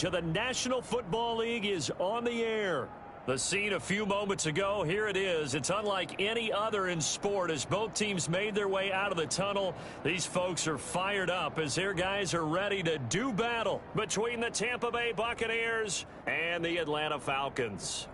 coverage of the National Football League is on the air. The scene a few moments ago, here it is. It's unlike any other in sport as both teams made their way out of the tunnel. These folks are fired up as their guys are ready to do battle between the Tampa Bay Buccaneers and the Atlanta Falcons.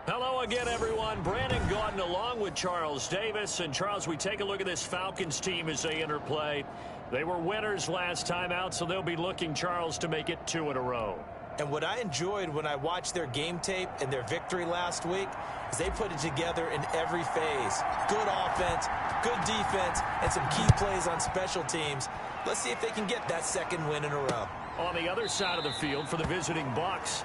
Hello again, everyone. Brandon Gaudin along with Charles Davis. And, Charles, we take a look at this Falcons team as they enter play. They were winners last time out, so they'll be looking, Charles, to make it 2 in a row. And what I enjoyed when I watched their game tape and their victory last week is they put it together in every phase. Good offense, good defense, and some key plays on special teams. Let's see if they can get that second win in a row. On the other side of the field for the visiting Bucs,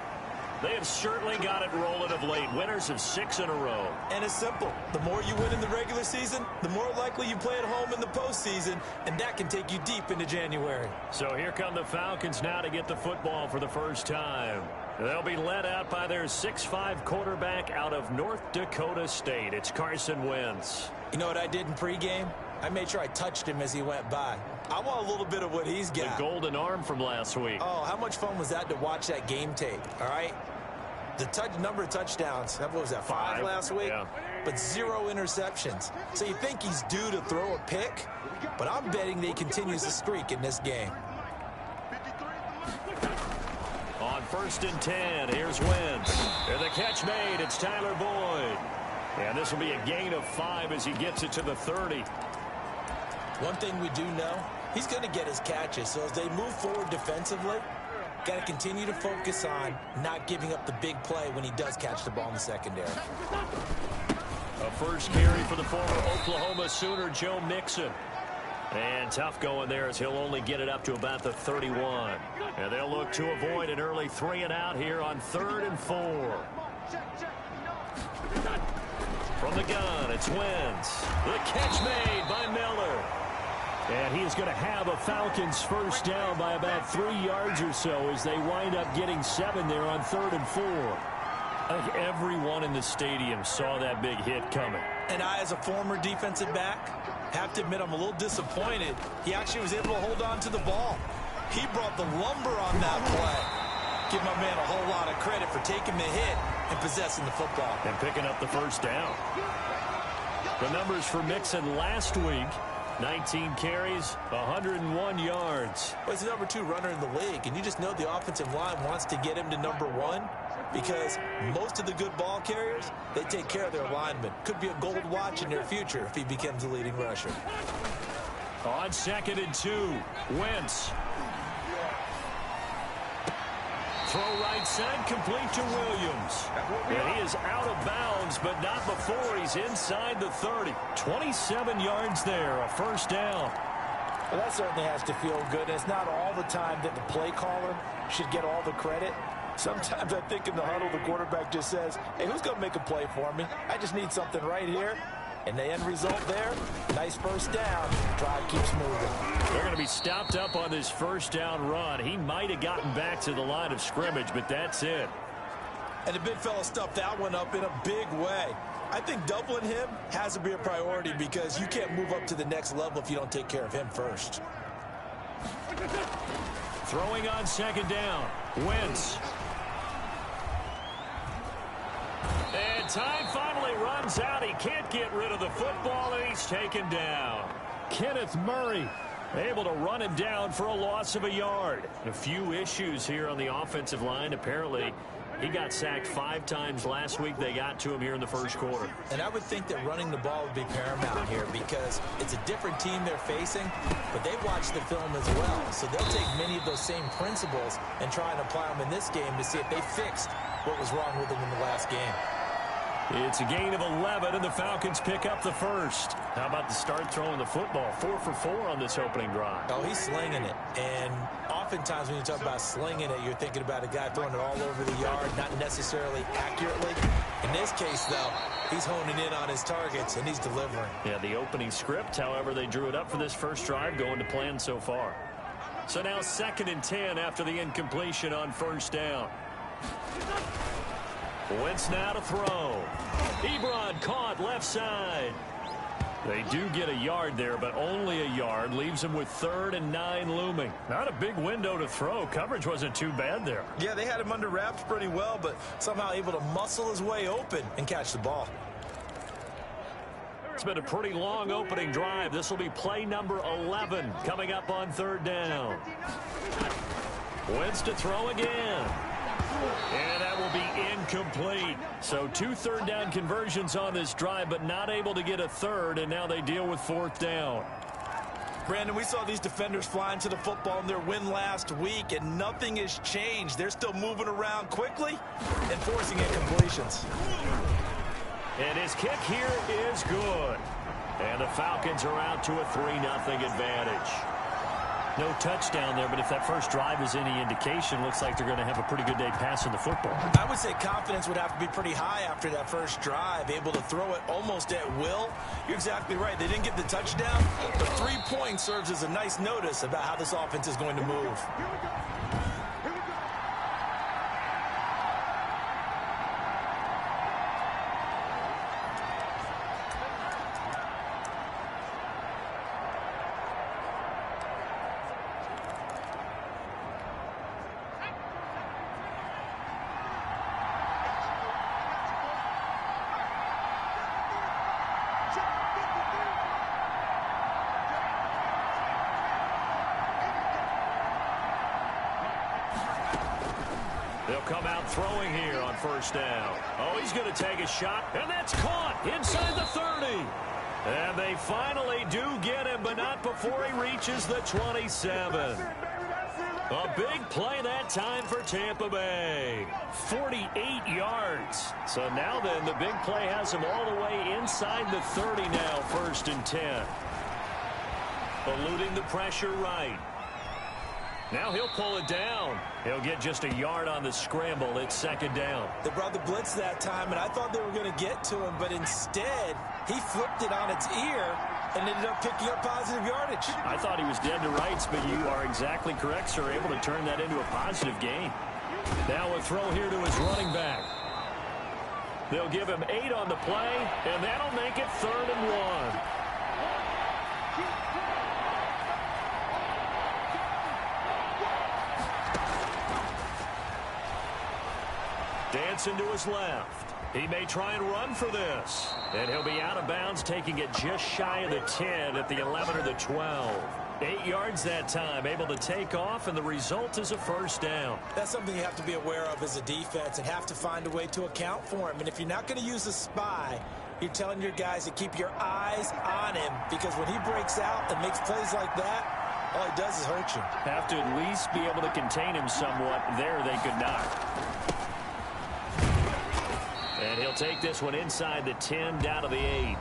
they have certainly got it rolling of late. Winners of 6 in a row. And it's simple. The more you win in the regular season, the more likely you play at home in the postseason, and that can take you deep into January. So here come the Falcons now to get the football for the first time. They'll be led out by their 6'5" quarterback out of North Dakota State. It's Carson Wentz. You know what I did in pregame? I made sure I touched him as he went by. I want a little bit of what he's got. The golden arm from last week. Oh, how much fun was that to watch that game tape, all right? The number of touchdowns, what was that, 5 last week? Yeah. But 0 interceptions. So you think he's due to throw a pick? But I'm betting that he continues the streak in this game. On 1st and 10, here's Wentz. And the catch made, it's Tyler Boyd. And this will be a gain of 5 as he gets it to the 30. One thing we do know, he's going to get his catches. So as they move forward defensively, got to continue to focus on not giving up the big play when he does catch the ball in the secondary. A first carry for the former Oklahoma Sooner, Joe Mixon. And tough going there as he'll only get it up to about the 31. And they'll look to avoid an early 3 and out here on 3rd and 4. From the gun, it's Wentz. The catch made by Miller. And he is going to have a Falcons first down by about 3 yards or so as they wind up getting 7 there on 3rd and 4. I think everyone in the stadium saw that big hit coming. And I, as a former defensive back, have to admit I'm a little disappointed. He actually was able to hold on to the ball. He brought the lumber on that play. Give my man a whole lot of credit for taking the hit and possessing the football. And picking up the first down. The numbers for Mixon last week: 19 carries, 101 yards. Well, he's the number 2 runner in the league, and you just know the offensive line wants to get him to number 1 because most of the good ball carriers, they take care of their linemen. Could be a gold watch in their future if he becomes the leading rusher. On 2nd and 2, Wentz. Throw right side, complete to Williams. And he is out of bounds, but not before he's inside the 30. 27 yards there, a first down. Well, that certainly has to feel good. It's not all the time that the play caller should get all the credit. Sometimes I think in the huddle, the quarterback just says, hey, who's going to make a play for me? I just need something right here. And the end result there, nice first down. Drive keeps moving. They're going to be stopped up on this first down run. He might have gotten back to the line of scrimmage, but that's it. And the big fella stuffed that one up in a big way. I think doubling him has to be a priority because you can't move up to the next level if you don't take care of him first. Throwing on 2nd down, Wentz. And time finally runs out. He can't get rid of the football, and he's taken down. Kenneth Murray able to run him down for a loss of a yard. A few issues here on the offensive line. Apparently, he got sacked 5 times last week. They got to him here in the first quarter. And I would think that running the ball would be paramount here because it's a different team they're facing, but they've watched the film as well. So they'll take many of those same principles and try and apply them in this game to see if they fixed what was wrong with them in the last game. It's a gain of 11, and the Falcons pick up the first. How about the start throwing the football? 4 for 4 on this opening drive. Oh, he's slinging it. And oftentimes when you talk about slinging it, you're thinking about a guy throwing it all over the yard, not necessarily accurately. In this case, though, he's honing in on his targets, and he's delivering. Yeah, the opening script, however, they drew it up for this first drive, going to plan so far. So now 2nd and 10 after the incompletion on first down. Wentz now to throw. Ebron caught left side. They do get a yard there, but only a yard. Leaves them with 3rd and 9 looming. Not a big window to throw. Coverage wasn't too bad there. Yeah, they had him under wraps pretty well, but somehow able to muscle his way open and catch the ball. It's been a pretty long opening drive. This will be play number 11 coming up on 3rd down. Wentz to throw again. And that will be incomplete. So 2 3rd down conversions on this drive, but not able to get a 3rd, and now they deal with 4th down. Brandon, we saw these defenders flying to the football in their win last week, and nothing has changed. They're still moving around quickly and forcing incompletions. And his kick here is good. And the Falcons are out to a 3-0 advantage. No touchdown there, but if that first drive is any indication, looks like they're going to have a pretty good day passing the football. I would say confidence would have to be pretty high after that first drive, able to throw it almost at will. You're exactly right. They didn't get the touchdown, but 3 points serves as a nice notice about how this offense is going to move. They'll come out throwing here on 1st down. Oh, he's going to take a shot, and that's caught inside the 30. And they finally do get him, but not before he reaches the 27. A big play that time for Tampa Bay. 48 yards. So now then, the big play has him all the way inside the 30 now, 1st and 10. Eluding the pressure right. Now he'll pull it down. He'll get just a yard on the scramble. It's 2nd down. They brought the blitz that time, and I thought they were going to get to him, but instead he flipped it on its ear and ended up picking up positive yardage. I thought he was dead to rights, but you are exactly correct, sir. Able to turn that into a positive gain. Now a throw here to his running back. They'll give him 8 on the play, and that'll make it 3rd and 1. Dancing to his left. He may try and run for this. And he'll be out of bounds, taking it just shy of the 10 at the 11 or the 12. 8 yards that time, able to take off, and the result is a 1st down. That's something you have to be aware of as a defense and have to find a way to account for him. And if you're not going to use a spy, you're telling your guys to keep your eyes on him, because when he breaks out and makes plays like that, all he does is hurt you. Have to at least be able to contain him somewhat. There they could not. And he'll take this one inside the 10, down to the 8.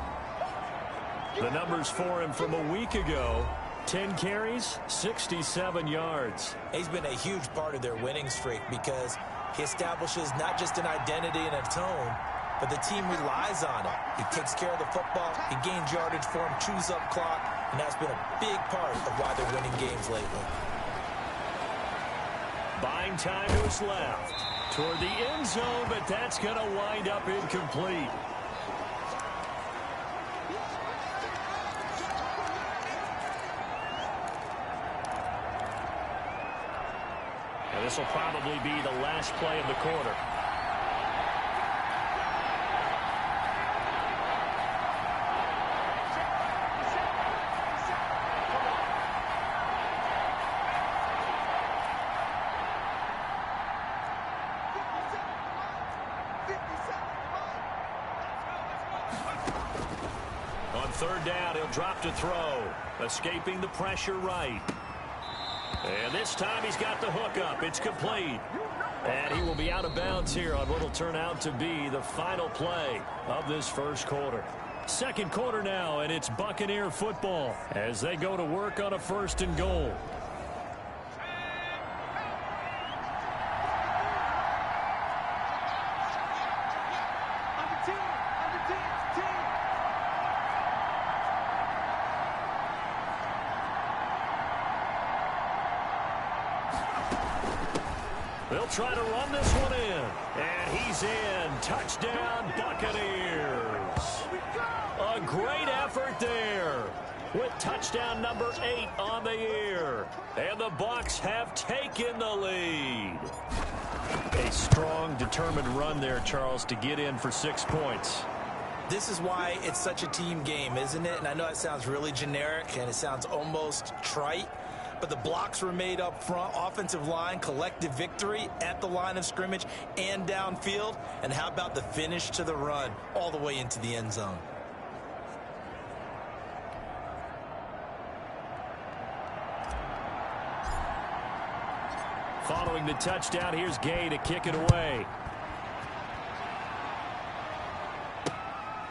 The numbers for him from a week ago: 10 carries, 67 yards. He's been a huge part of their winning streak because he establishes not just an identity and a tone, but the team relies on him. He takes care of the football, he gains yardage for him, chews up clock, and that's been a big part of why they're winning games lately. Buying time to his left. Toward the end zone, but that's going to wind up incomplete. And this will probably be the last play of the quarter. On 3rd down, he'll drop to throw, escaping the pressure right. And this time he's got the hook up. It's complete. And he will be out of bounds here on what will turn out to be the final play of this 1st quarter. 2nd quarter now, and it's Buccaneer football as they go to work on a 1st and goal. They'll try to run this one in. And he's in. Touchdown, Buccaneers. A great effort there with touchdown number 8 on the year. And the Bucs have taken the lead. A strong, determined run there, Charles, to get in for 6 points. This is why it's such a team game, isn't it? And I know it sounds really generic and it sounds almost trite, but the blocks were made up front, offensive line, collective victory at the line of scrimmage and downfield. And how about the finish to the run all the way into the end zone? Following the touchdown, here's Gay to kick it away.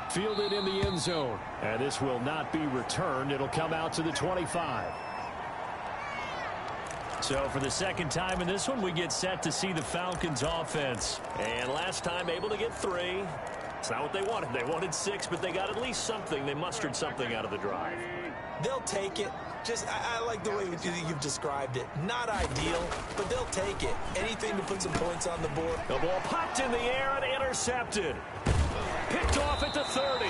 Fielded in the end zone. And this will not be returned. It'll come out to the 25. So for the second time in this one, we get set to see the Falcons offense. And last time able to get 3. It's not what they wanted. They wanted 6, but they got at least something. They mustered something out of the drive. They'll take it. I like the way you've described it. Not ideal, but they'll take it. Anything to put some points on the board. The ball popped in the air and intercepted. Picked off at the 30.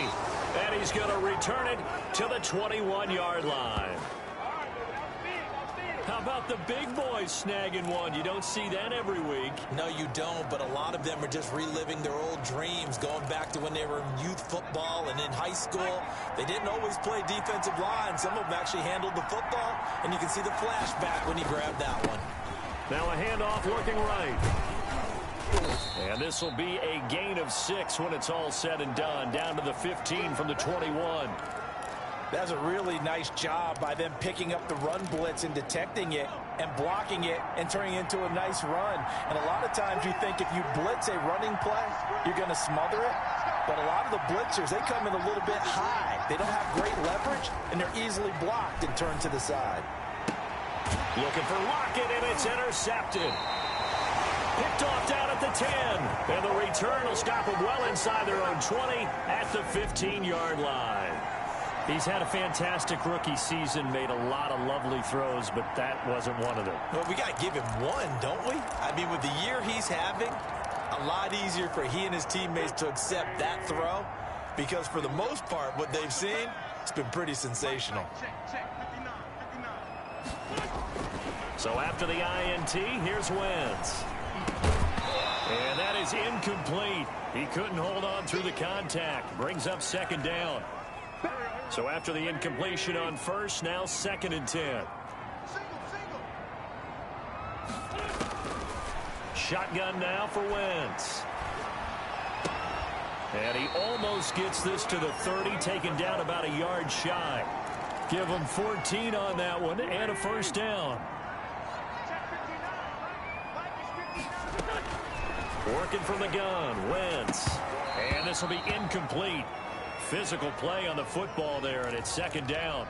And he's going to return it to the 21-yard line. How about the big boys snagging one? You don't see that every week. No, you don't, but a lot of them are just reliving their old dreams, going back to when they were in youth football and in high school. They didn't always play defensive line. Some of them actually handled the football, and you can see the flashback when he grabbed that one. Now a handoff looking right. And this will be a gain of 6 when it's all said and done, down to the 15 from the 21. That's a really nice job by them picking up the run blitz and detecting it and blocking it and turning it into a nice run. And a lot of times you think if you blitz a running play, you're going to smother it. But a lot of the blitzers, they come in a little bit high. They don't have great leverage, and they're easily blocked and turned to the side. Looking for Lockett, and it's intercepted. Picked off down at the 10. And the return will stop them well inside their own 20 at the 15-yard line. He's had a fantastic rookie season, made a lot of lovely throws, but that wasn't one of them. Well, we got to give him one, don't we? I mean, with the year he's having, a lot easier for he and his teammates to accept that throw, because for the most part, what they've seen, it's been pretty sensational. So after the INT, here's Wentz. And that is incomplete. He couldn't hold on through the contact. Brings up second down. So after the incompletion on first, now 2nd and 10. Shotgun now for Wentz. And he almost gets this to the 30, taken down about a yard shy. Give him 14 on that one and a first down. Working from the gun, Wentz. And this will be incomplete. Physical play on the football there, and it's 2nd down.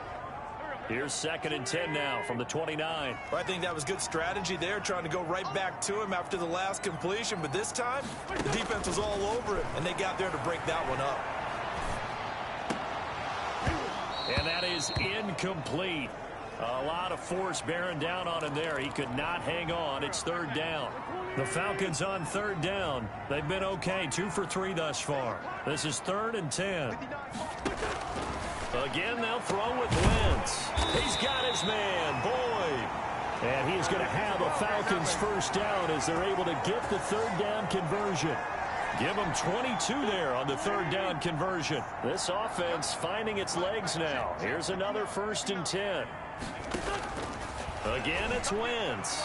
Here's 2nd and 10 now from the 29. Well, I think that was good strategy there, trying to go right back to him after the last completion. But this time, the defense was all over him, and they got there to break that one up. And that is incomplete. A lot of force bearing down on him there. He could not hang on. It's 3rd down. The Falcons on 3rd down. They've been okay, 2 for 3 thus far. This is 3rd and 10. Again, they'll throw with Wentz. He's got his man, Boyd. And he's going to have a Falcons first down as they're able to get the 3rd down conversion. Give them 22 there on the 3rd down conversion. This offense finding its legs now. Here's another 1st and 10. Again, it's Wentz.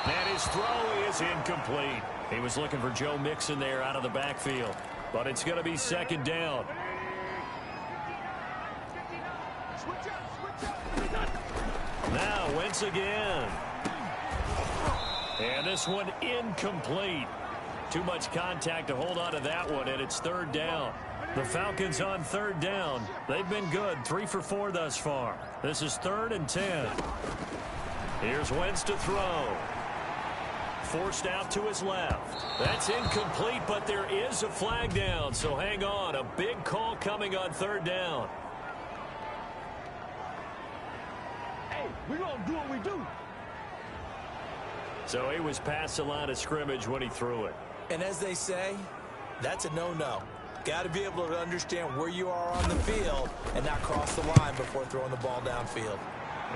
And his throw is incomplete. He was looking for Joe Mixon there out of the backfield. But it's going to be 2nd down. Now Wentz again. And this one incomplete. Too much contact to hold on to that one, and it's 3rd down. The Falcons on 3rd down. They've been good, 3 for 4 thus far. This is 3rd and 10. Here's Wentz to throw. Forced out to his left. That's incomplete, but there is a flag down, so hang on. A big call coming on 3rd down. Hey, we're going to do what we do. So he was past the line of scrimmage when he threw it. And as they say, that's a no-no. Got to be able to understand where you are on the field and not cross the line before throwing the ball downfield.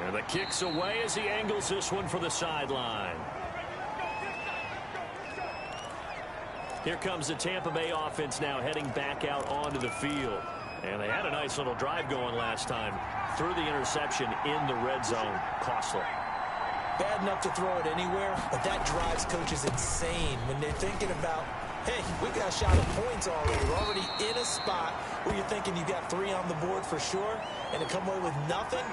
And the kick's away as he angles this one for the sideline. Here comes the Tampa Bay offense now heading back out onto the field. And they had a nice little drive going last time. Threw the interception in the red zone. Costly. Bad enough to throw it anywhere, but that drives coaches insane when they're thinking about, hey, we got a shot at points already. We're already in a spot where you're thinking you got 3 on the board for sure, and to come away with nothing,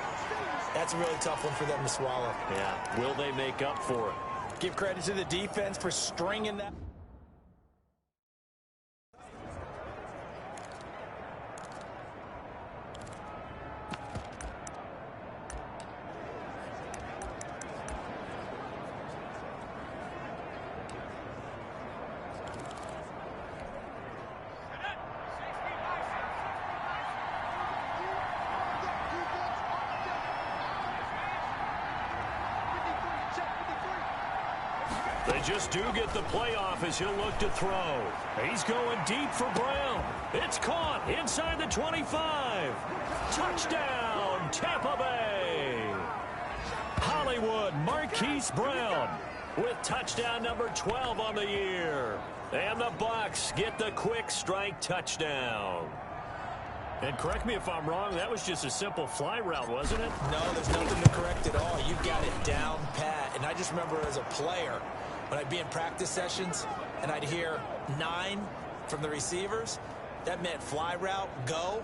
that's a really tough one for them to swallow. Yeah, will they make up for it? Give credit to the defense for stringing that. They just do get the playoff as he'll look to throw. He's going deep for Brown. It's caught inside the 25. Touchdown, Tampa Bay. Hollywood Marquise Brown with touchdown number 12 on the year. And the Bucs get the quick strike touchdown. And correct me if I'm wrong, that was just a simple fly route, wasn't it? No, there's nothing to correct at all. You've got it down pat. And I just remember as a player, when I'd be in practice sessions and I'd hear 9 from the receivers, that meant fly route, go,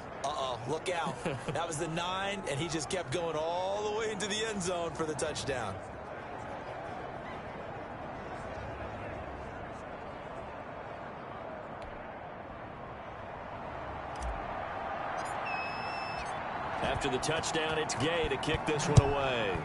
look out. That was the 9, and he just kept going all the way into the end zone for the touchdown. After the touchdown, it's Gay to kick this one away.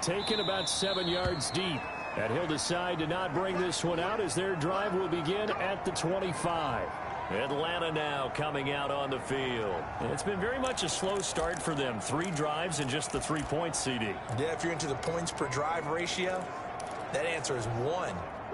Taken about 7 yards deep. And he'll decide to not bring this one out as their drive will begin at the 25. Atlanta now coming out on the field. It's been very much a slow start for them. 3 drives and just the 3 points, CD. Yeah, if you're into the points per drive ratio, that answer is 1.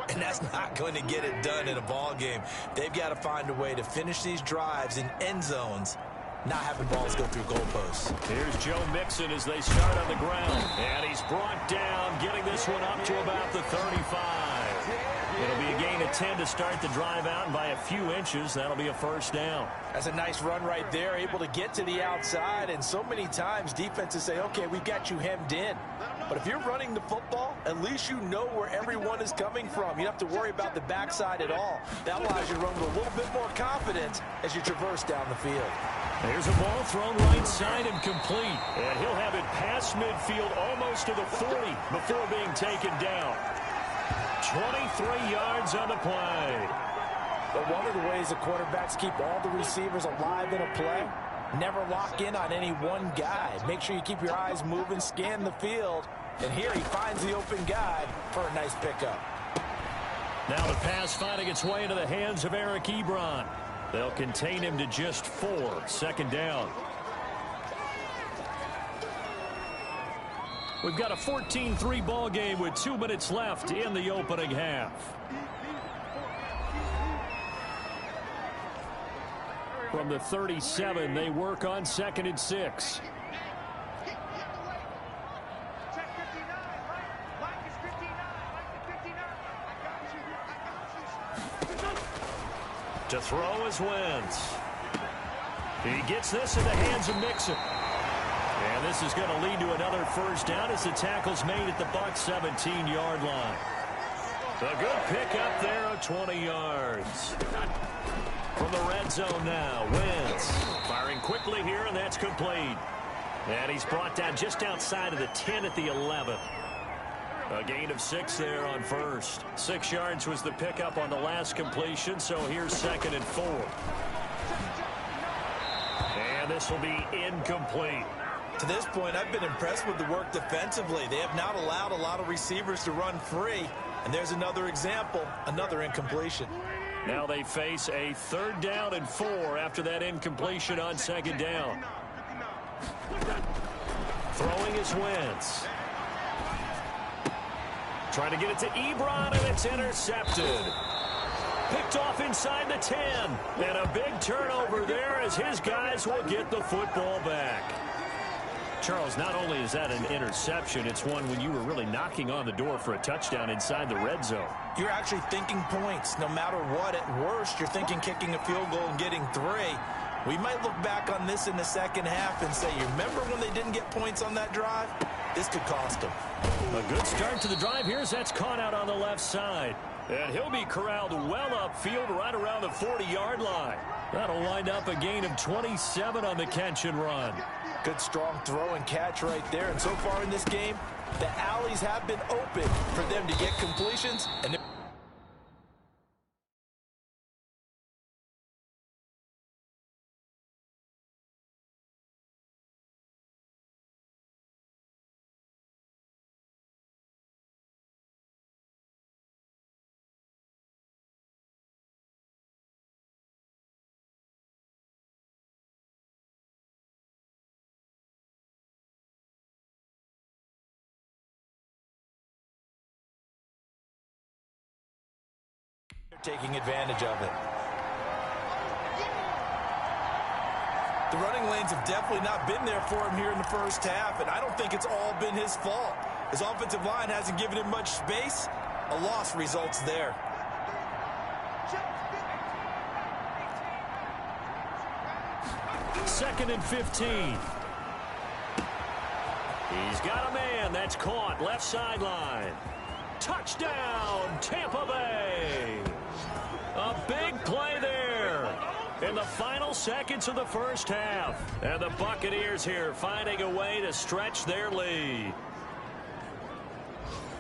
And that's not going to get it done in a ball game. They've got to find a way to finish these drives in end zones, not having balls go through goalposts. Here's Joe Mixon as they start on the ground. And he's brought down, getting this one up to about the 35. It'll be a gain of 10 to start the drive out, and by a few inches, that'll be a first down. That's a nice run right there, able to get to the outside. And so many times defenses say, okay, we've got you hemmed in. But if you're running the football, at least you know where everyone is coming from. You don't have to worry about the backside at all. That allows you to run with a little bit more confidence as you traverse down the field. There's a ball thrown right side and complete. And he'll have it past midfield almost to the 40 before being taken down. 23 yards on the play. But one of the ways the quarterbacks keep all the receivers alive in a play, never lock in on any one guy. Make sure you keep your eyes moving, scan the field. And here he finds the open guy for a nice pickup. Now the pass finding its way into the hands of Eric Ebron. They'll contain him to just 4. Second down. We've got a 14-3 ball game with 2 minutes left in the opening half. From the 37, they work on 2nd and 6. To throw is Wentz. He gets this in the hands of Mixon. And this is going to lead to another first down as the tackle's made at the Bucs 17-yard line. A good pickup there of 20 yards. From the red zone now, Wentz firing quickly here, and that's complete. And he's brought down just outside of the 10 at the 11. A gain of 6 there on first. 6 yards was the pickup on the last completion, so here's 2nd and 4. And this will be incomplete. To this point, I've been impressed with the work defensively. They have not allowed a lot of receivers to run free. And there's another example, another incompletion. Now they face a 3rd down and 4 after that incompletion on 2nd down. Throwing is Wentz. Trying to get it to Ebron, and it's intercepted. Picked off inside the 10. And a big turnover there as his guys will get the football back. Charles, not only is that an interception, it's one when you were really knocking on the door for a touchdown inside the red zone. You're actually thinking points. No matter what, at worst, you're thinking kicking a field goal and getting 3. We might look back on this in the second half and say, you remember when they didn't get points on that drive? This could cost them. A good start to the drive. Here's that's caught out on the left side. And he'll be corralled well upfield right around the 40-yard line. That'll wind up a gain of 27 on the catch and run. Good strong throw and catch right there. And so far in this game, the alleys have been open for them to get completions. And taking advantage of it. The running lanes have definitely not been there for him here in the first half, and I don't think it's all been his fault. His offensive line hasn't given him much space. A loss results there. Second and 15. He's got a man. That's caught. Left sideline. Touchdown, Tampa Bay. A big play there in the final seconds of the first half. And the Buccaneers here finding a way to stretch their lead.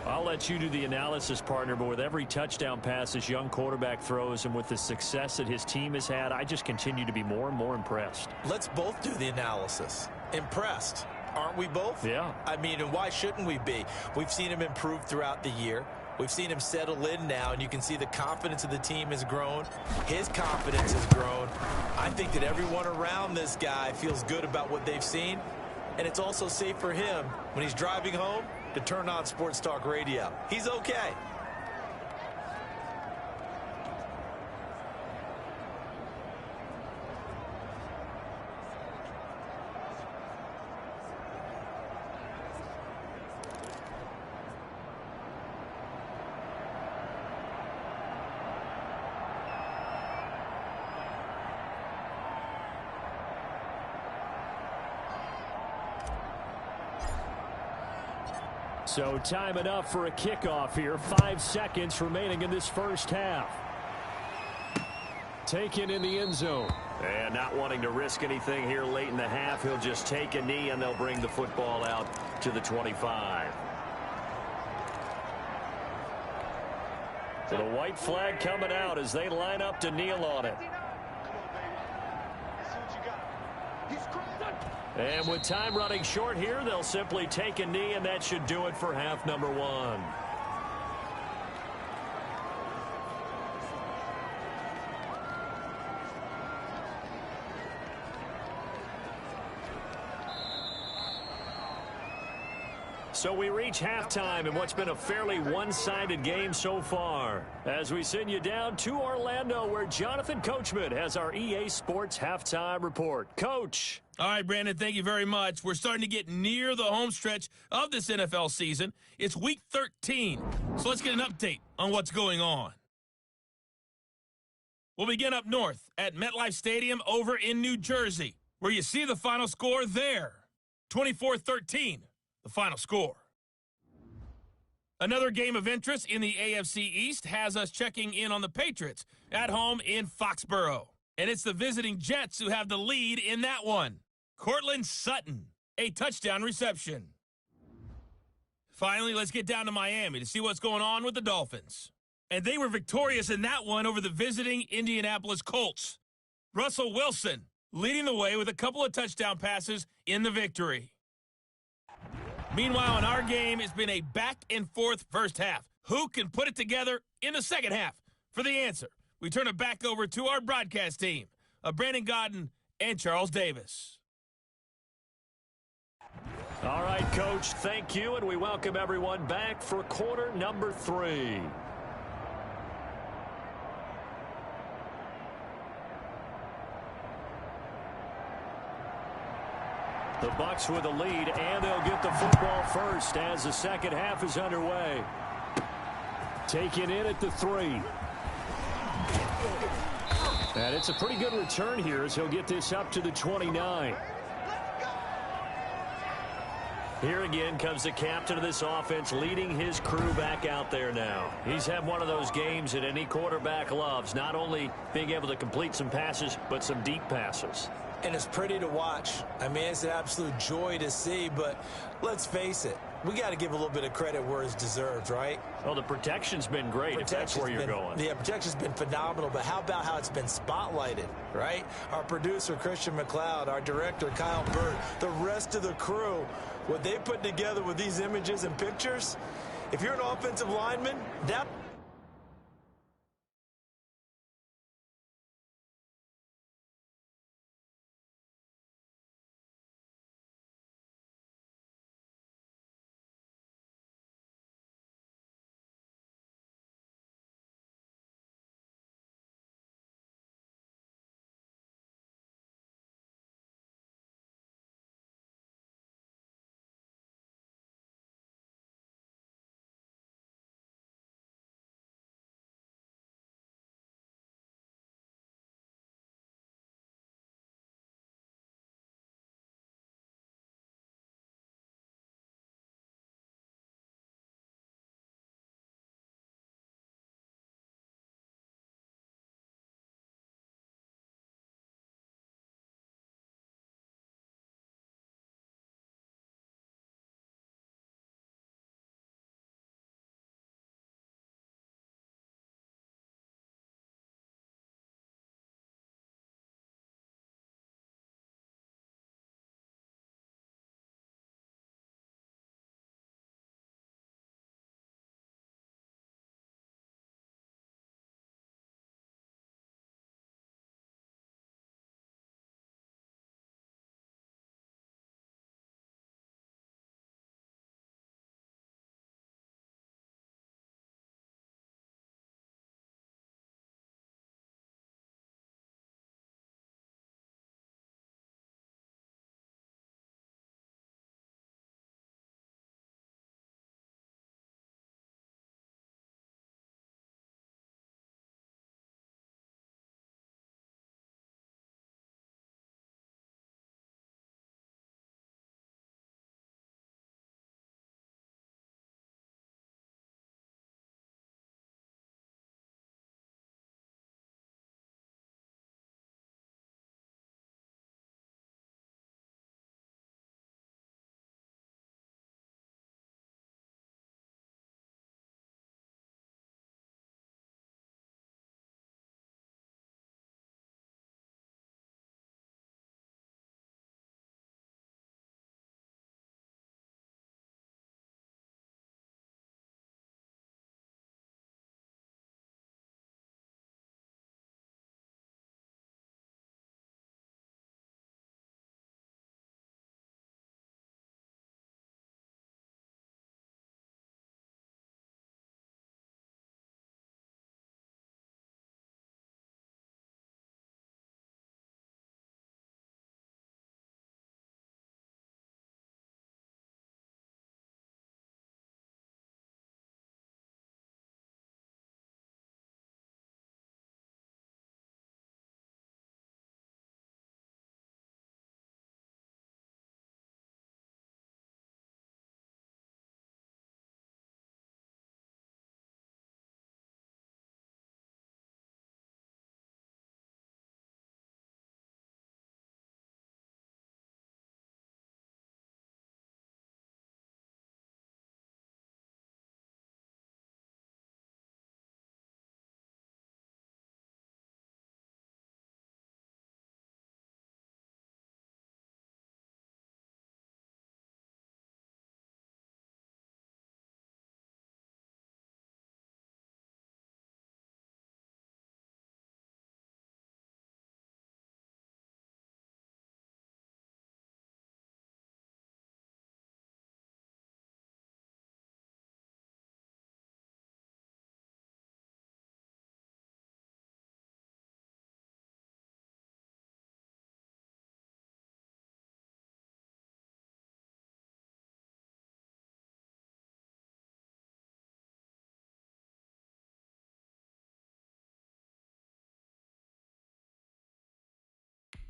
I'll let you do the analysis, partner, but with every touchdown pass this young quarterback throws and with the success that his team has had, I just continue to be more and more impressed. Let's both do the analysis. Impressed. Aren't we both? Yeah. I mean, and why shouldn't we be? We've seen him improve throughout the year. We've seen him settle in now, and you can see the confidence of the team has grown. His confidence has grown. I think that everyone around this guy feels good about what they've seen, and it's also safe for him when he's driving home to turn on Sports Talk Radio. He's okay. So time enough for a kickoff here. 5 seconds remaining in this first half. Taken in the end zone. And not wanting to risk anything here late in the half, he'll just take a knee and they'll bring the football out to the 25. So the white flag coming out as they line up to kneel on it. And with time running short here, they'll simply take a knee, and that should do it for half number 1. So we reach halftime in what's been a fairly one-sided game so far. As we send you down to Orlando, where Jonathan Coachman has our EA Sports Halftime Report. Coach. All right, Brandon, thank you very much. We're starting to get near the home stretch of this NFL season. It's Week 13, so let's get an update on what's going on. We'll begin up north at MetLife Stadium over in New Jersey, where you see the final score there. 24-13, the final score. Another game of interest in the AFC East has us checking in on the Patriots at home in Foxborough. And it's the visiting Jets who have the lead in that one. Cortland Sutton, a touchdown reception. Finally, let's get down to Miami to see what's going on with the Dolphins. And they were victorious in that one over the visiting Indianapolis Colts. Russell Wilson leading the way with a couple of touchdown passes in the victory. Meanwhile, in our game, it's been a back-and-forth first half. Who can put it together in the second half? For the answer, we turn it back over to our broadcast team of Brandon Godden and Charles Davis. All right, Coach, thank you, and we welcome everyone back for quarter number 3. The Bucs with a lead, and they'll get the football first as the second half is underway. Taken in at the 3. And it's a pretty good return here as he'll get this up to the 29. Here again comes the captain of this offense, leading his crew back out there now. He's had one of those games that any quarterback loves, not only being able to complete some passes, but some deep passes. And it's pretty to watch. I mean, it's an absolute joy to see, but let's face it, we got to give a little bit of credit where it's deserved, right? Well, the protection's been great, if that's where you're going. Yeah, protection's been phenomenal, but how about how it's been spotlighted, right? Our producer, Christian McLeod, our director, Kyle Burt, the rest of the crew, what they put together with these images and pictures, if you're an offensive lineman, that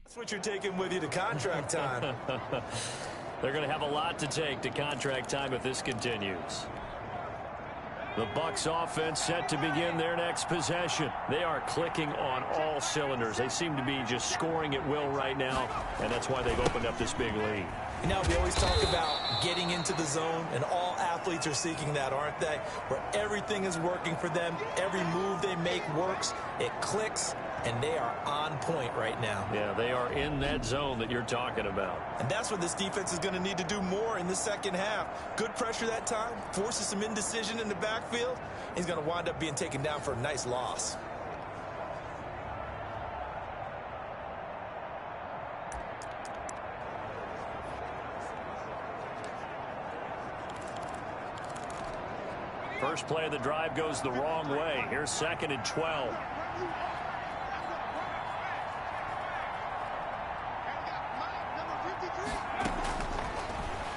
That's what you're taking with you to contract time. They're going to have a lot to take to contract time if this continues. The Bucs offense set to begin their next possession. They are clicking on all cylinders. They seem to be just scoring at will right now, and that's why they've opened up this big lead. You know, we always talk about getting into the zone, and all athletes are seeking that, aren't they? Where everything is working for them, every move they make works, it clicks, and they are on point right now. Yeah, they are in that zone that you're talking about. And that's what this defense is going to need to do more in the second half. Good pressure that time, forces some indecision in the backfield. He's going to wind up being taken down for a nice loss. First play of the drive goes the wrong way. Here's 2nd and 12.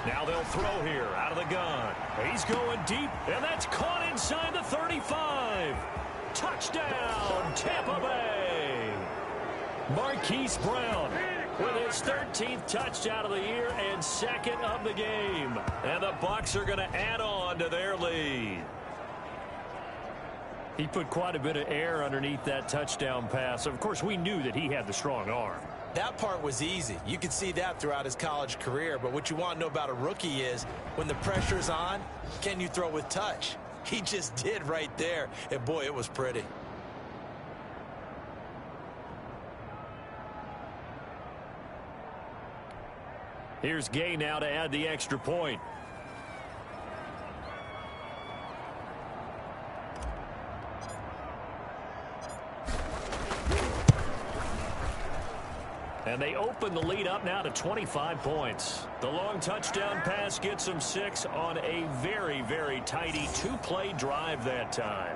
Now they'll throw here out of the gun. He's going deep, and that's caught inside the 35. Touchdown, Tampa Bay. Marquise Brown with his 13th touchdown of the year and 2nd of the game. And the Bucs are going to add on to their lead. He put quite a bit of air underneath that touchdown pass. Of course, we knew that he had the strong arm. That part was easy. You could see that throughout his college career. But what you want to know about a rookie is when the pressure's on, can you throw with touch? He just did right there. And, boy, it was pretty. Here's Gay now to add the extra point. And they open the lead up now to 25 points. The long touchdown pass gets them 6 on a very, very tidy 2-play drive that time.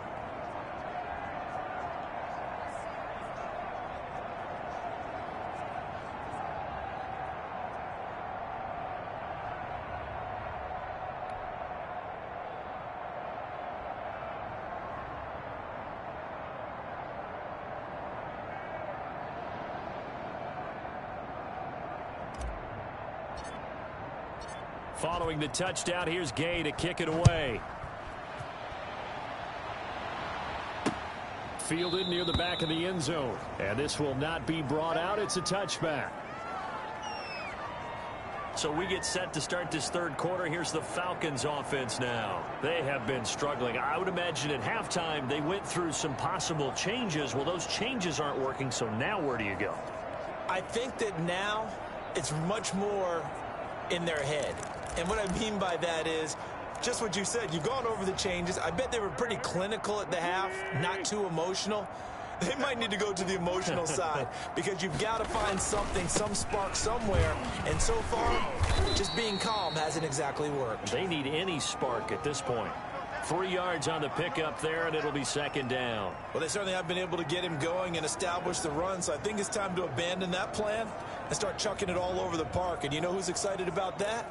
Following the touchdown, here's Gay to kick it away. Fielded near the back of the end zone. And this will not be brought out. It's a touchback. So we get set to start this third quarter. Here's the Falcons offense now. They have been struggling. I would imagine at halftime they went through some possible changes. Well, those changes aren't working, so now where do you go? I think that now it's much more in their head. And what I mean by that is just what you said. You've gone over the changes. I bet they were pretty clinical at the half, not too emotional. They might need to go to the emotional side because you've got to find something, some spark somewhere. And so far, just being calm hasn't exactly worked. They need any spark at this point. 3 yards on the pickup there, and it'll be 2nd down. Well, they certainly have been able to get him going and establish the run, so I think it's time to abandon that plan and start chucking it all over the park. And you know who's excited about that?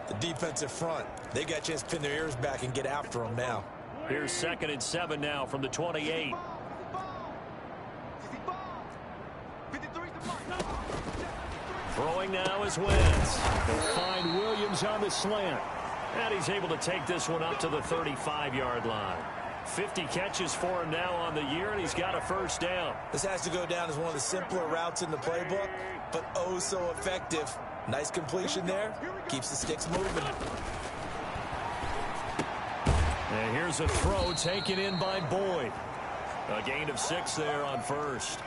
The defensive front. They got a chance to pin their ears back and get after him now. Here's 2nd and 7 now from the 28. Throwing now is Wentz. They'll find Williams on the slant. And he's able to take this one up to the 35-yard line. 50 catches for him now on the year, and he's got a 1st down. This has to go down as one of the simpler routes in the playbook, but oh so effective. Nice completion there. Keeps the sticks moving. And here's a throw taken in by Boyd. A gain of 6 there on 1st.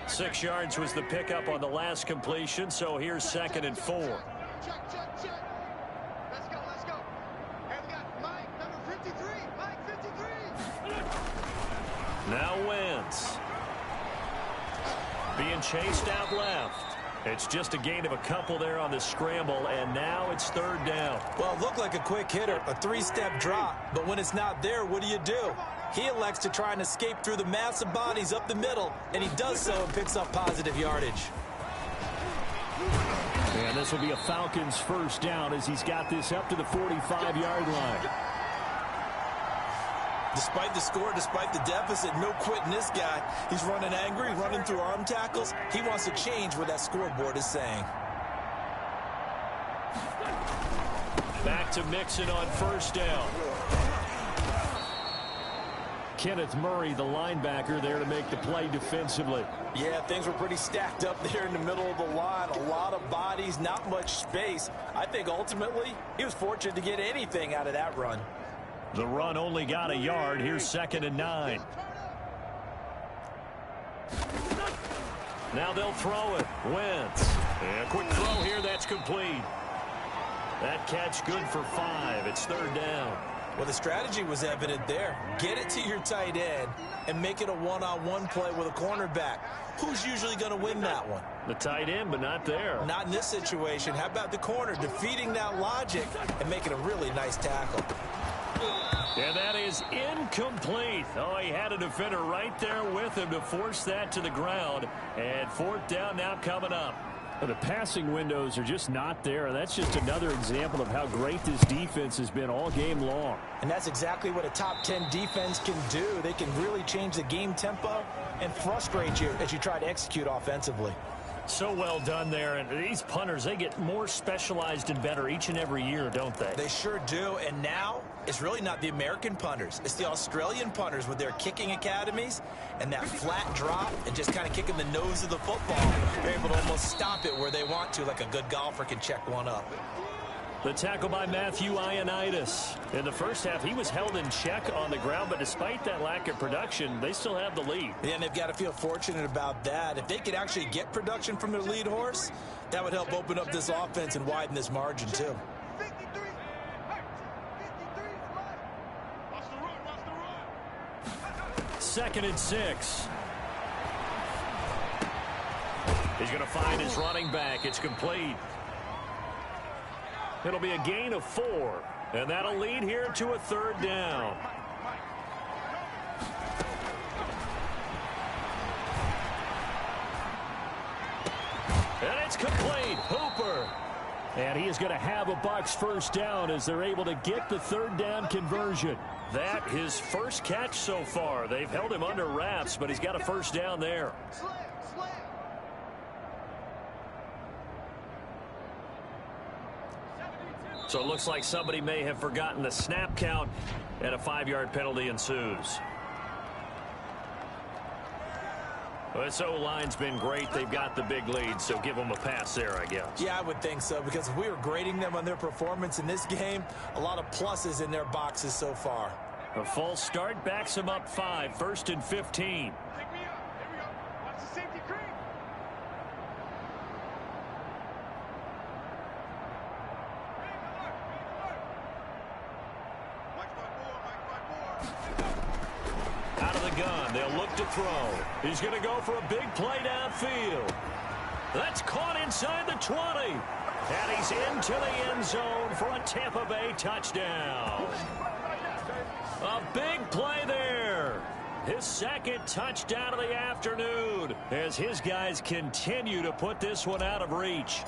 Six yards was the pickup on the last completion, so here's 2nd and 4. Check. Let's go. Hey, we got Mike, number 53. Mike, 53. Now Wentz. Being chased out left. It's just a gain of a couple there on the scramble, and now it's 3rd down. Well, it looked like a quick hitter, a 3-step drop, but when it's not there, what do? He elects to try and escape through the massive bodies up the middle, and he does so and picks up positive yardage. And this will be a Falcons 1st down as he's got this up to the 45-yard line. Despite the score, despite the deficit, no quitting this guy. He's running angry, running through arm tackles. He wants to change what that scoreboard is saying. Back to Mixon on first down. Kenneth Murray, the linebacker, there to make the play defensively. Yeah, things were pretty stacked up there in the middle of the line. A lot of bodies, not much space. I think ultimately he was fortunate to get anything out of that run. The run only got a yard. Here's 2nd and 9. Now they'll throw it. Wentz. And a quick throw here. That's complete. That catch good for 5. It's 3rd down. Well, the strategy was evident there. Get it to your tight end and make it a one-on-one play with a cornerback. Who's usually going to win that one? The tight end, but not there. Not in this situation. How about the corner defeating that logic and making a really nice tackle? And that is incomplete. Oh, he had a defender right there with him to force that to the ground. And 4th down now coming up. Well, the passing windows are just not there. That's just another example of how great this defense has been all game long. And that's exactly what a top 10 defense can do. They can really change the game tempo and frustrate you as you try to execute offensively. So well done there. And these punters, they get more specialized and better each and every year, don't they? They sure do. And now it's really not the American punters. It's the Australian punters with their kicking academies and that flat drop and just kind of kicking the nose of the football. They're able to almost stop it where they want to, like a good golfer can check one up. The tackle by Matthew Ioannidis. In the first half, he was held in check on the ground, but despite that lack of production, they still have the lead. Yeah, and they've got to feel fortunate about that. If they could actually get production from their lead horse, that would help open up this offense and widen this margin, too. 53. 53. Watch the run. 2nd and 6. He's going to find his running back. It's complete. It'll be a gain of 4, and that'll lead here to a 3rd down. And it's complete. Hooper. And he is going to have a Bucs first down as they're able to get the 3rd down conversion. That his first catch so far. They've held him under wraps, but he's got a first down there. So it looks like somebody may have forgotten the snap count, and a 5-yard penalty ensues. Well, this O-line's been great. They've got the big lead, so give them a pass there, I guess. Yeah, I would think so, because if we were grading them on their performance in this game, a lot of pluses in their boxes so far. A false start backs them up 5, 1st and 15. Pick me up. Here we go. Watch the safety creep. Out of the gun, they'll look to throw. He's going to go for a big play downfield. That's caught inside the 20. And he's into the end zone for a Tampa Bay touchdown. A big play there. His 2nd touchdown of the afternoon as his guys continue to put this one out of reach.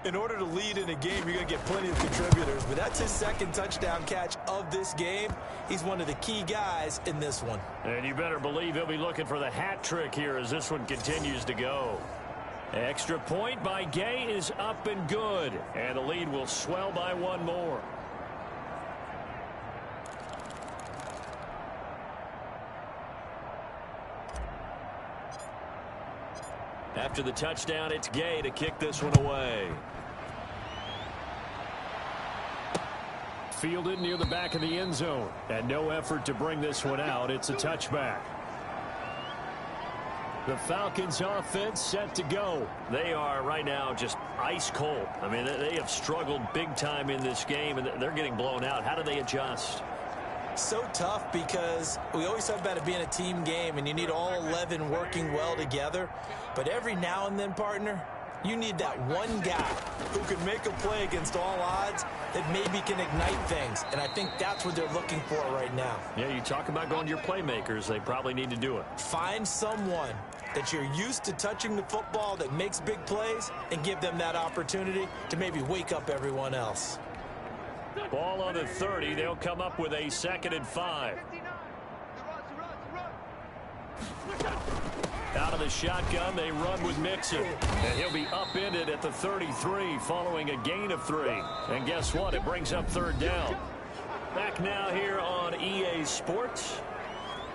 In order to lead in a game, you're going to get plenty of contributors, but that's his 2nd touchdown catch of this game. He's one of the key guys in this one. And you better believe he'll be looking for the hat trick here as this one continues to go. Extra point by Gay is up and good, and the lead will swell by 1 more. After the touchdown, it's Gay to kick this one away. Fielded near the back of the end zone, and no effort to bring this one out. It's a touchback. The Falcons offense set to go. They are right now just ice cold. I mean, they have struggled big time in this game, and they're getting blown out. How do they adjust? So tough, because we always talk about it being a team game and you need all 11 working well together. But every now and then, partner, you need that one guy who can make a play against all odds that maybe can ignite things. And I think that's what they're looking for right now. Yeah, you talk about going to your playmakers. They probably need to do it. Find someone that you're used to touching the football that makes big plays and give them that opportunity to maybe wake up everyone else. Ball on the 30. They'll come up with a 2nd and 5. Out of the shotgun, they run with Mixon. And he'll be upended at the 33 following a gain of 3. And guess what? It brings up third down. Back now here on EA Sports.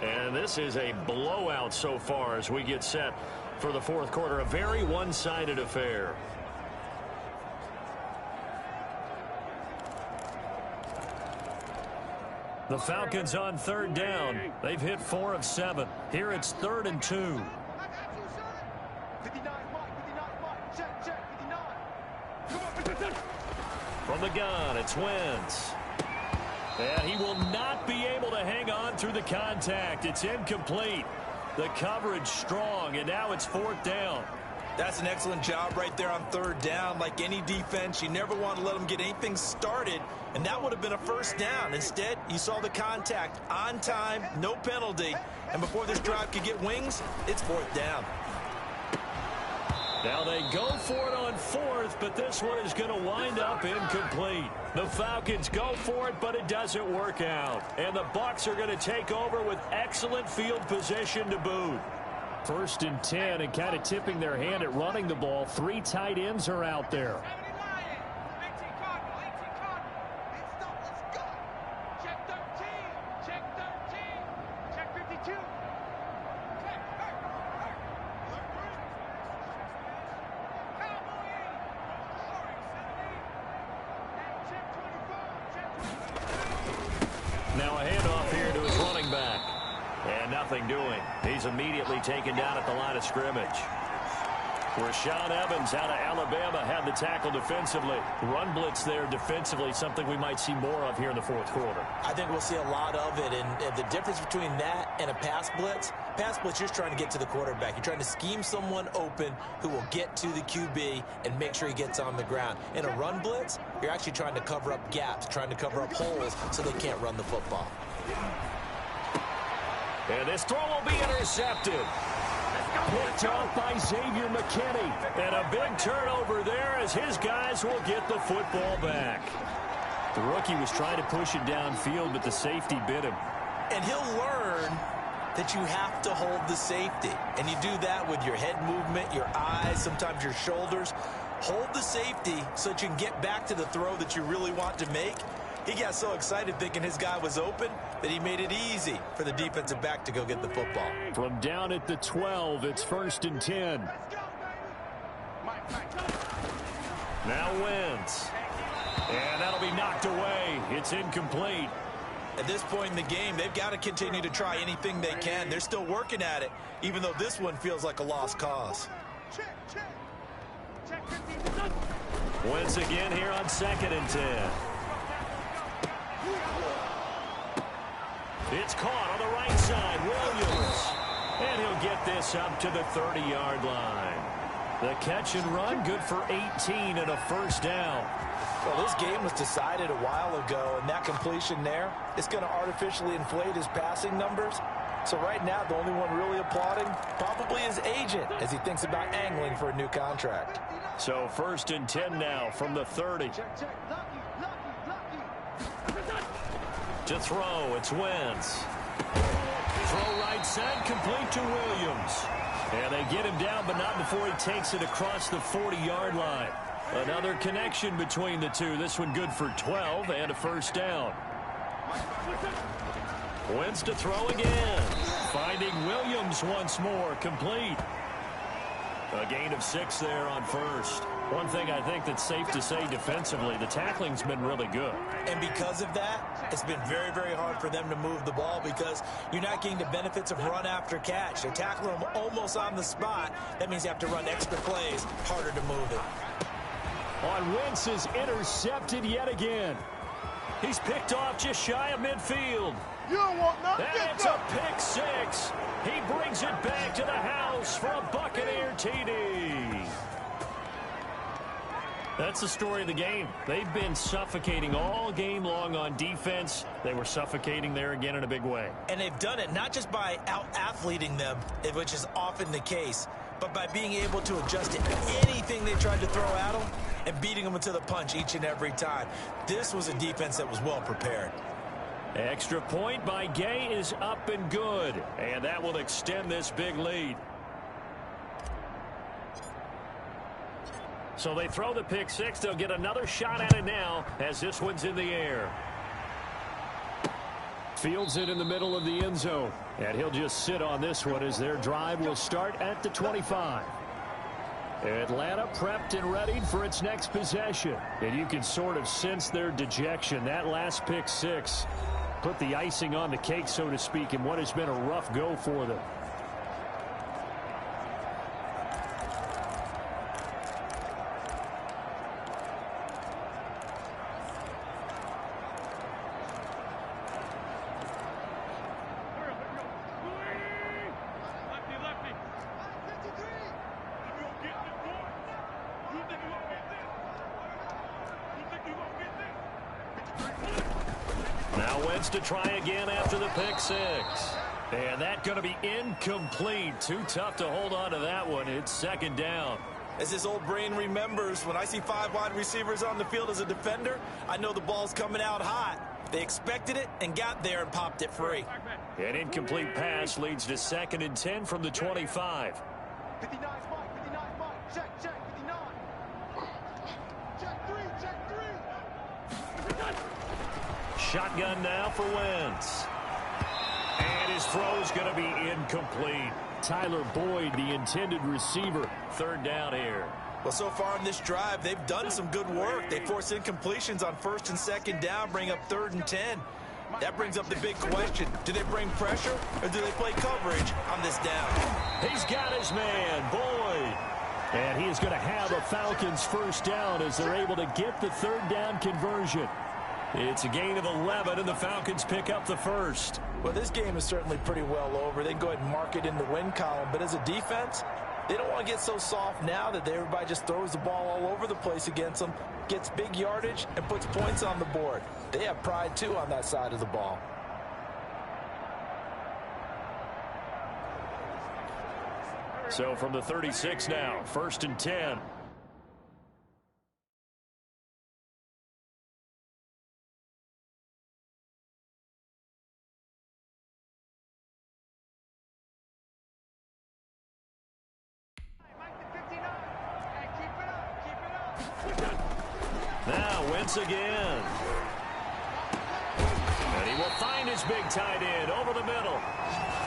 And this is a blowout so far as we get set for the fourth quarter. A very one-sided affair. The Falcons on third down. They've hit 4 of 7. Here it's 3rd and 2. From the gun, it's Wentz. And he will not be able to hang on through the contact. It's incomplete. The coverage strong, and now it's 4th down. That's an excellent job right there on third down. Like any defense, you never want to let them get anything started, and that would have been a first down. Instead, you saw the contact on time, no penalty, and before this drive could get wings, it's 4th down. Now they go for it on 4th, but this one is going to wind up incomplete. The Falcons go for it, but it doesn't work out. And the Bucs are going to take over with excellent field position to boot. 1st and 10, and kind of tipping their hand at running the ball. 3 tight ends are out there. Now a handoff here to his running back. And nothing doing. He's immediately taken down at the line of scrimmage. Rashaan Evans out of Alabama had the tackle defensively. Run blitz there defensively, something we might see more of here in the fourth quarter. I think we'll see a lot of it, and the difference between that and a pass blitz, you're just trying to get to the quarterback. You're trying to scheme someone open who will get to the QB and make sure he gets on the ground. In a run blitz, you're actually trying to cover up gaps, trying to cover up holes so they can't run the football. And this throw will be intercepted. Picked off by Xavier McKinney. And a big turnover there as his guys will get the football back. The rookie was trying to push it downfield, but the safety bit him. And he'll learn that you have to hold the safety. And you do that with your head movement, your eyes, sometimes your shoulders. Hold the safety so that you can get back to the throw that you really want to make. He got so excited thinking his guy was open that he made it easy for the defensive back to go get the football. From down at the 12, it's 1st and 10. Now Wentz. And that'll be knocked away. It's incomplete. At this point in the game, they've got to continue to try anything they can. They're still working at it, even though this one feels like a lost cause. Wentz again here on 2nd and 10. It's caught on the right side. Williams. And he'll get this up to the 30-yard line. The catch and run, good for 18 and a 1st down. Well, this game was decided a while ago, and that completion there is going to artificially inflate his passing numbers. So right now, the only one really applauding probably his agent as he thinks about angling for a new contract. So 1st and 10 now from the 30. To throw, it's Wentz. Throw right side, complete to Williams. And they get him down, but not before he takes it across the 40-yard line. Another connection between the two. This one good for 12 and a 1st down. Wentz to throw again. Finding Williams once more, complete. A gain of 6 there on 1st. One thing I think that's safe to say defensively, the tackling's been really good. And because of that, it's been very, very hard for them to move the ball because you're not getting the benefits of run after catch. They're tackling them almost on the spot. That means you have to run extra plays, harder to move it. On Wentz is intercepted yet again. He's picked off just shy of midfield. You don't want nothing. And it's a pick 6. He brings it back to the house for a Buccaneer TD. That's the story of the game. They've been suffocating all game long on defense. They were suffocating there again in a big way. And they've done it not just by out-athleting them, which is often the case, but by being able to adjust to anything they tried to throw at them and beating them into the punch each and every time. This was a defense that was well prepared. Extra point by Gay is up and good. And that will extend this big lead. So they throw the pick six. They'll get another shot at it now as this one's in the air. Fields it in the middle of the end zone. And he'll just sit on this one as their drive will start at the 25. Atlanta prepped and readied for its next possession. And you can sort of sense their dejection. That last pick six put the icing on the cake, so to speak, in what has been a rough go for them. To try again after the pick six. And that's going to be incomplete. Too tough to hold on to that one. It's second down. As his old brain remembers, when I see 5 wide receivers on the field as a defender, I know the ball's coming out hot. They expected it and got there and popped it free. An incomplete pass leads to 2nd and 10 from the 25. 59 Mike, 59 Mike, check, 59. Check 3, check 3. Shotgun now for Wentz. And his throw's going to be incomplete. Tyler Boyd, the intended receiver. 3rd down here. Well, so far on this drive, they've done some good work. They force incompletions on 1st and 2nd down, bring up 3rd and 10. That brings up the big question. Do they bring pressure or do they play coverage on this down? He's got his man, Boyd. And he is going to have a Falcons 1st down as they're able to get the 3rd down conversion. It's a gain of 11, and the Falcons pick up the 1st. Well, this game is certainly pretty well over. They can go ahead and mark it in the win column. But as a defense, they don't want to get so soft now that everybody just throws the ball all over the place against them, gets big yardage, and puts points on the board. They have pride, too, on that side of the ball. So from the 36 now, 1st and 10. Now Wentz again. And he will find his big tight end over the middle.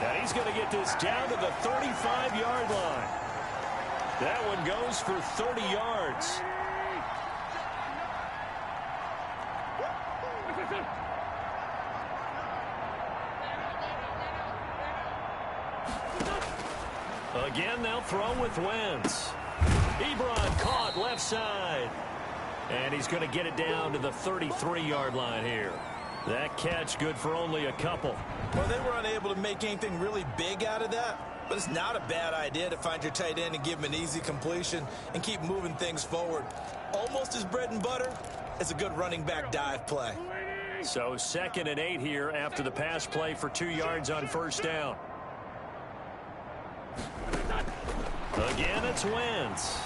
And he's going to get this down to the 35-yard line. That one goes for 30 yards. Again, they'll throw with Wentz. Ebron caught left side. And he's going to get it down to the 33-yard line here. That catch good for only a couple. Well, they were unable to make anything really big out of that. But it's not a bad idea to find your tight end and give him an easy completion and keep moving things forward. Almost as bread and butter as a good running back dive play. So 2nd and 8 here after the pass play for 2 yards on 1st down. Again, it's Wentz.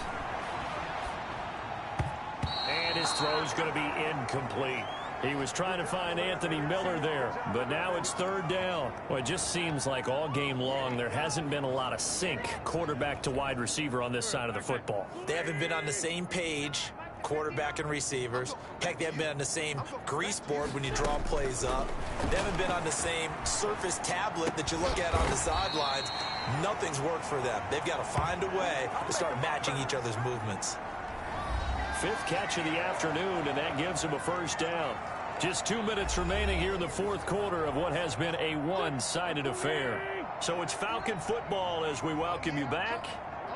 And his throw's going to be incomplete. He was trying to find Anthony Miller there, but now it's 3rd down. Well, it just seems like all game long there hasn't been a lot of sync quarterback to wide receiver on this side of the football. They haven't been on the same page, quarterback and receivers. Heck, they haven't been on the same grease board when you draw plays up. They haven't been on the same surface tablet that you look at on the sidelines. Nothing's worked for them. They've got to find a way to start matching each other's movements. 5th catch of the afternoon, and that gives him a 1st down. Just 2 minutes remaining here in the 4th quarter of what has been a one-sided affair. So it's Falcon football as we welcome you back.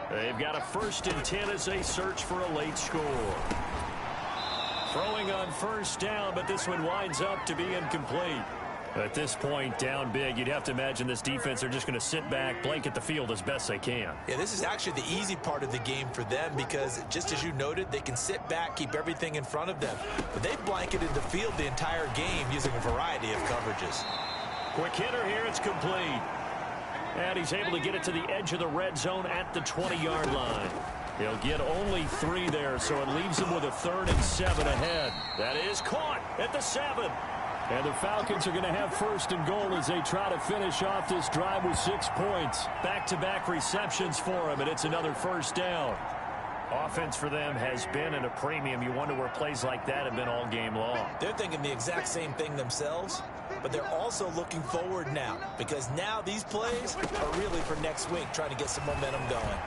They've got a 1st and 10 as they search for a late score. Throwing on 1st down, but this one winds up to be incomplete. At this point, down big, you'd have to imagine this defense are just going to sit back, blanket the field as best they can. Yeah, this is actually the easy part of the game for them because, just as you noted, they can sit back, keep everything in front of them. But they've blanketed the field the entire game using a variety of coverages. Quick hitter here, it's complete. And he's able to get it to the edge of the red zone at the 20-yard line. He'll get only 3 there, so it leaves him with a 3rd and 7 ahead. That is caught at the 7. And the Falcons are going to have first and goal as they try to finish off this drive with 6 points. Back-to-back receptions for them, and it's another first down. Offense for them has been at a premium. You wonder where plays like that have been all game long. They're thinking the exact same thing themselves, but they're also looking forward now because now these plays are really for next week, trying to get some momentum going.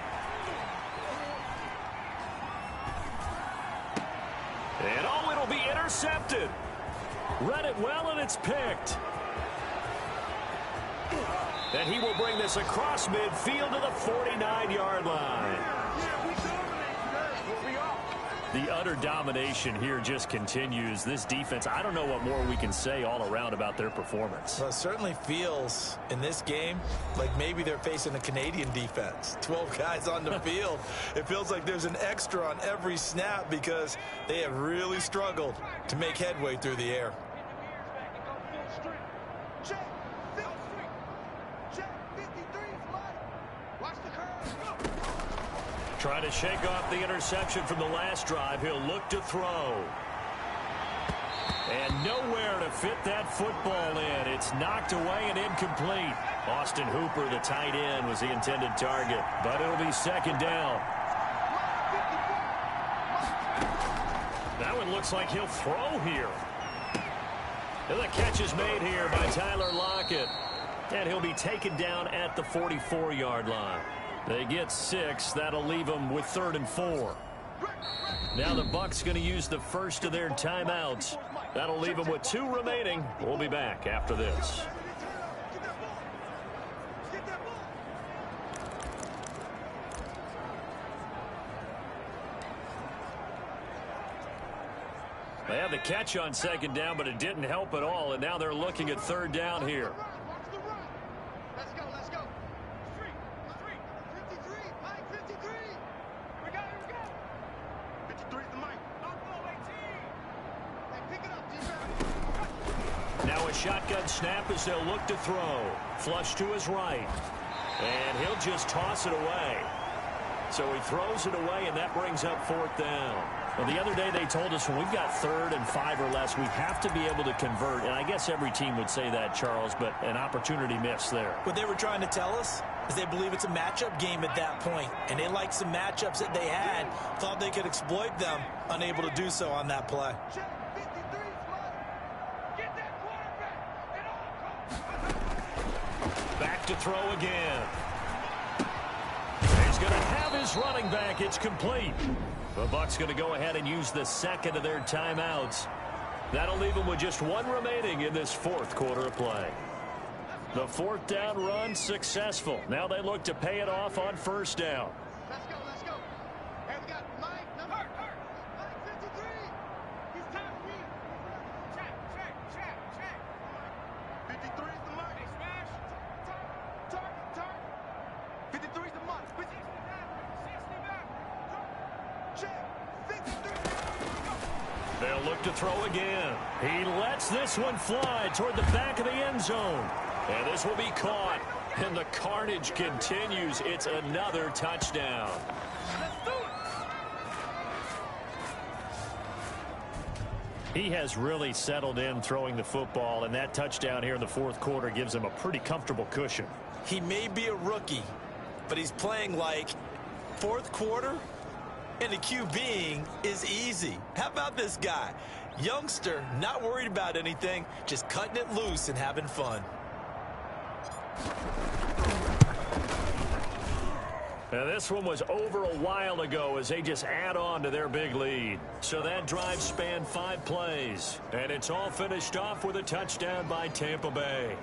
And oh, it'll be intercepted. Read it well, and it's picked. And he will bring this across midfield to the 49-yard line. The utter domination here just continues. This defense, I don't know what more we can say all around about their performance. Well, it certainly feels in this game like maybe they're facing a Canadian defense. 12 guys on the field. It feels like there's an extra on every snap because they have really struggled to make headway through the air. Trying to shake off the interception from the last drive. He'll look to throw. And nowhere to fit that football in. It's knocked away and incomplete. Austin Hooper, the tight end, was the intended target. But it'll be second down. That one looks like he'll throw here. And the catch is made here by Tyler Lockett. And he'll be taken down at the 44-yard line. They get 6. That'll leave them with 3rd and 4. Now the Bucs going to use the first of their timeouts. That'll leave them with 2 remaining. We'll be back after this. They had the catch on second down, but it didn't help at all, and now they're looking at 3rd down here. Now a shotgun snap as they'll look to throw. Flush to his right. And he'll just toss it away. So he throws it away, and that brings up 4th down. Well, the other day they told us when we've got 3rd and 5 or less, we have to be able to convert. And I guess every team would say that, Charles, but an opportunity missed there. What they were trying to tell us is they believe it's a matchup game at that point. And they liked some matchups that they had, thought they could exploit them, unable to do so on that play. Back to throw again. He's going to have his running back. It's complete. The Bucs going to go ahead and use the second of their timeouts. That'll leave them with just 1 remaining in this 4th quarter of play. The 4th down run successful. Now they look to pay it off on 1st down. Let's go, let's go. Hey, we got Mike, number Mike 53. He's time for me. Check. 53 is the mark. Hey, smash. Target. 53 is the mark. 60 back. Check. 53. They'll look to throw again. He lets this one fly toward the back of the end zone. And this will be caught. And the carnage continues. It's another touchdown. Let's do it. He has really settled in throwing the football, and that touchdown here in the 4th quarter gives him a pretty comfortable cushion. He may be a rookie, but he's playing like 4th quarter, and the QBing is easy. How about this guy? Youngster, not worried about anything, just cutting it loose and having fun. Now this one was over a while ago as they just add on to their big lead. So that drive spanned 5 plays. And it's all finished off with a touchdown by Tampa Bay.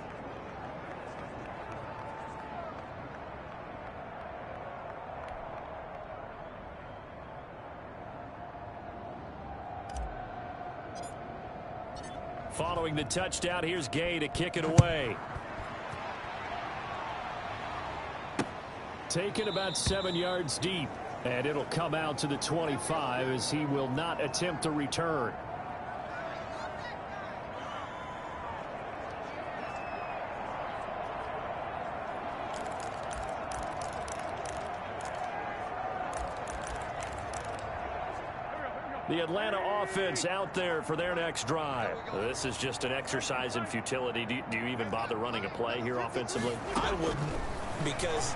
Following the touchdown, here's Gay to kick it away. Taken about 7 yards deep, and it'll come out to the 25 as he will not attempt to return. The Atlanta offense out there for their next drive. This is just an exercise in futility. Do you even bother running a play here offensively? I wouldn't, because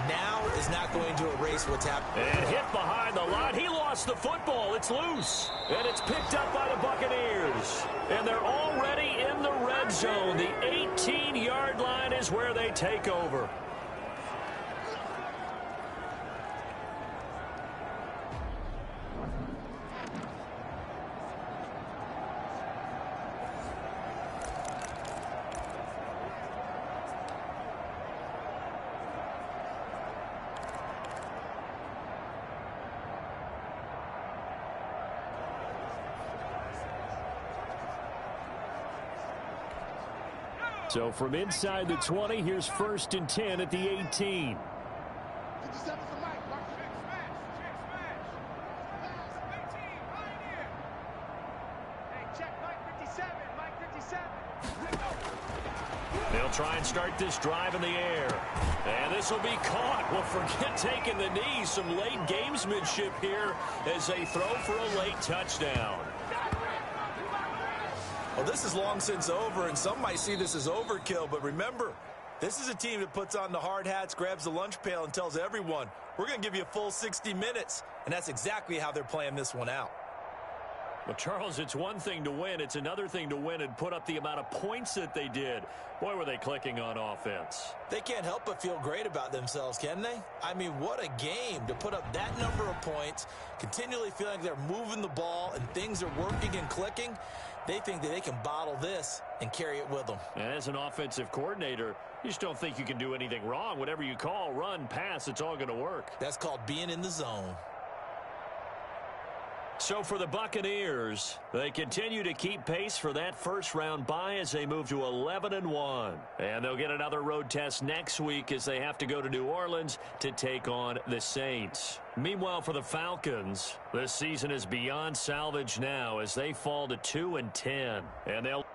now is not going to erase what's happening. And hit behind the line. He lost the football. It's loose. And it's picked up by the Buccaneers. And they're already in the red zone. The 18-yard line is where they take over. So from inside the 20, here's 1st and 10 at the 18. 57 for Mike. Check smash. Check smash. 18, right here. Hey, check Mike 57. Mike 57. They'll try and start this drive in the air. And this will be caught. Well, forget taking the knee. Some late gamesmanship here as they throw for a late touchdown. Well, this is long since over, and some might see this as overkill, but remember, this is a team that puts on the hard hats, grabs the lunch pail, and tells everyone, we're going to give you a full 60 minutes, and that's exactly how they're playing this one out. Well, Charles, it's one thing to win. It's another thing to win and put up the amount of points that they did. Boy, were they clicking on offense. They can't help but feel great about themselves, can they? I mean, what a game to put up that number of points, continually feeling like they're moving the ball and things are working and clicking. They think that they can bottle this and carry it with them. And as an offensive coordinator, you just don't think you can do anything wrong. Whatever you call, run, pass, it's all going to work. That's called being in the zone. So for the Buccaneers, they continue to keep pace for that first-round bye as they move to 11-1. And they'll get another road test next week as they have to go to New Orleans to take on the Saints. Meanwhile, for the Falcons, this season is beyond salvage now as they fall to 2-10. And they'll